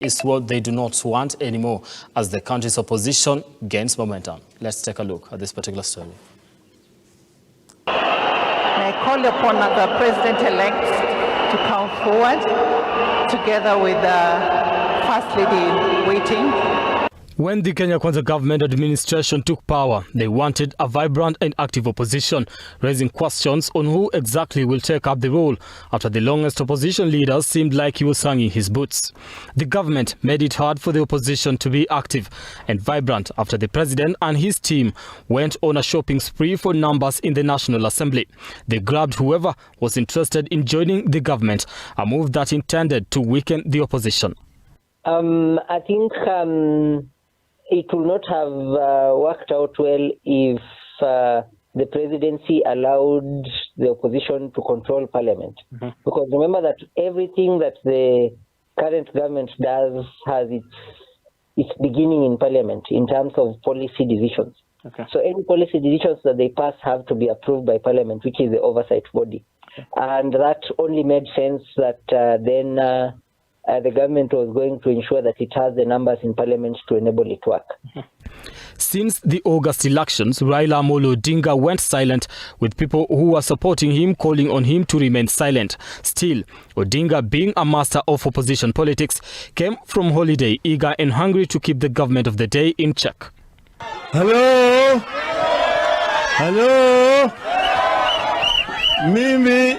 is what they do not want anymore as the country's opposition gains momentum. Let's take a look at this particular story. I call upon the President-elect to come forward together with the First Lady in waiting. When the Kenya Kwanza government administration took power, they wanted a vibrant and active opposition, raising questions on who exactly will take up the role after the longest opposition leader seemed like he was hanging his boots. The government made it hard for the opposition to be active and vibrant after the president and his team went on a shopping spree for numbers in the National Assembly. They grabbed whoever was interested in joining the government, a move that intended to weaken the opposition. I think it will not have worked out well if the presidency allowed the opposition to control parliament. Because remember that everything that the current government does has its beginning in parliament in terms of policy decisions. So any policy decisions that they pass have to be approved by parliament, which is the oversight body. And that only made sense that then the government was going to ensure that it has the numbers in parliament to enable it to work. Since the August elections, Raila Odinga went silent, with people who were supporting him calling on him to remain silent. Still, Odinga, being a master of opposition politics, came from holiday eager and hungry to keep the government of the day in check. Hello? Hello? Mimi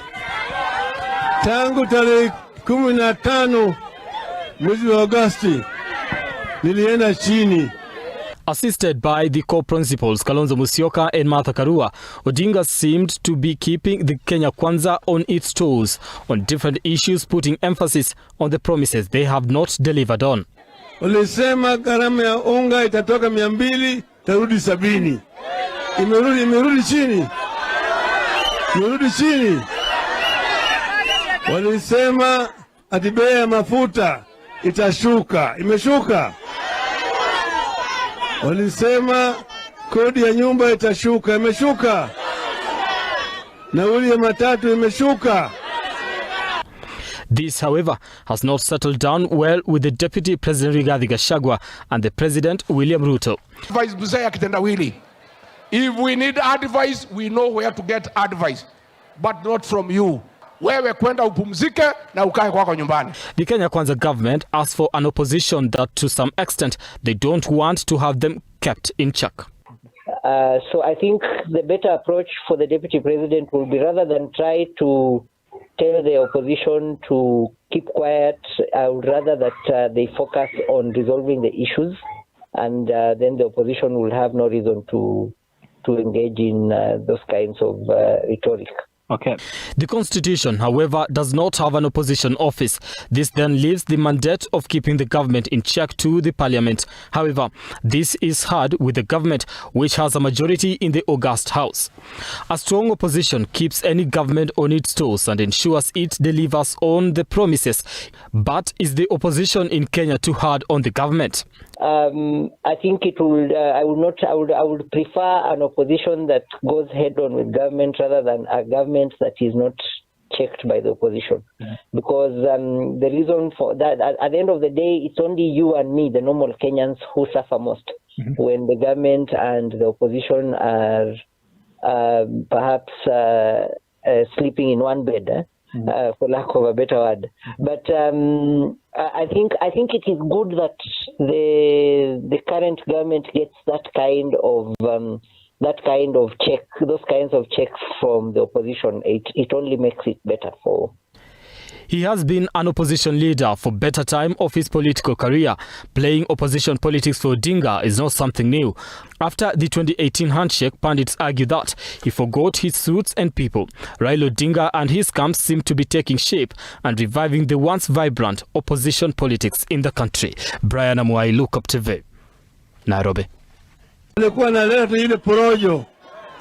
tangu tarehe 15 mwezi wa Agosti nilienda chini. Assisted by the co-principals Kalonzo Musyoka and Martha Karua, Odinga seemed to be keeping the Kenya Kwanza on its toes on different issues, putting emphasis on the promises they have not delivered on. Ulisema gharama ya unga itatoka 200 tarudi 70. Imerudi chini. Imerudi chini. Walisema ati bei ya mafuta itashuka. Imeshuka. Walisema kodi ya nyumba itashuka. Imeshuka. Nauli ya matatu imeshuka. This, however, has not settled down well with the Deputy President Gachagua and the President William Ruto. If we need advice, we know where to get advice, but not from you. Wewe kwenda upumzike na ukae kwako nyumbani. The Kenya Kwanza government asked for an opposition that to some extent they don't want to have them kept in check. So I think the better approach for the deputy president will be, rather than try to tell the opposition to keep quiet, I would rather that they focus on resolving the issues, and then the opposition will have no reason to engage in those kinds of rhetoric. The Constitution, however, does not have an opposition office. This then leaves the mandate of keeping the government in check to the parliament. However, this is hard with the government, which has a majority in the August House. A strong opposition keeps any government on its toes and ensures it delivers on the promises. But is the opposition in Kenya too hard on the government? I think it will. I would prefer an opposition that goes head on with government rather than a government that is not checked by the opposition. Because the reason for that, at the end of the day, it's only you and me, the normal Kenyans, who suffer most when the government and the opposition are perhaps sleeping in one bed. For lack of a better word, but I think it is good that the current government gets that kind of check, those kinds of checks from the opposition. It only makes it better for. He has been an opposition leader for better time of his political career. Playing opposition politics for Odinga is not something new. After the 2018 handshake, pundits argue that he forgot his roots and people. Raila Odinga and his camp seem to be taking shape and reviving the once vibrant opposition politics in the country. Brian Amuai, Look Up TV, Nairobi. Alikuwa analeta ile porojo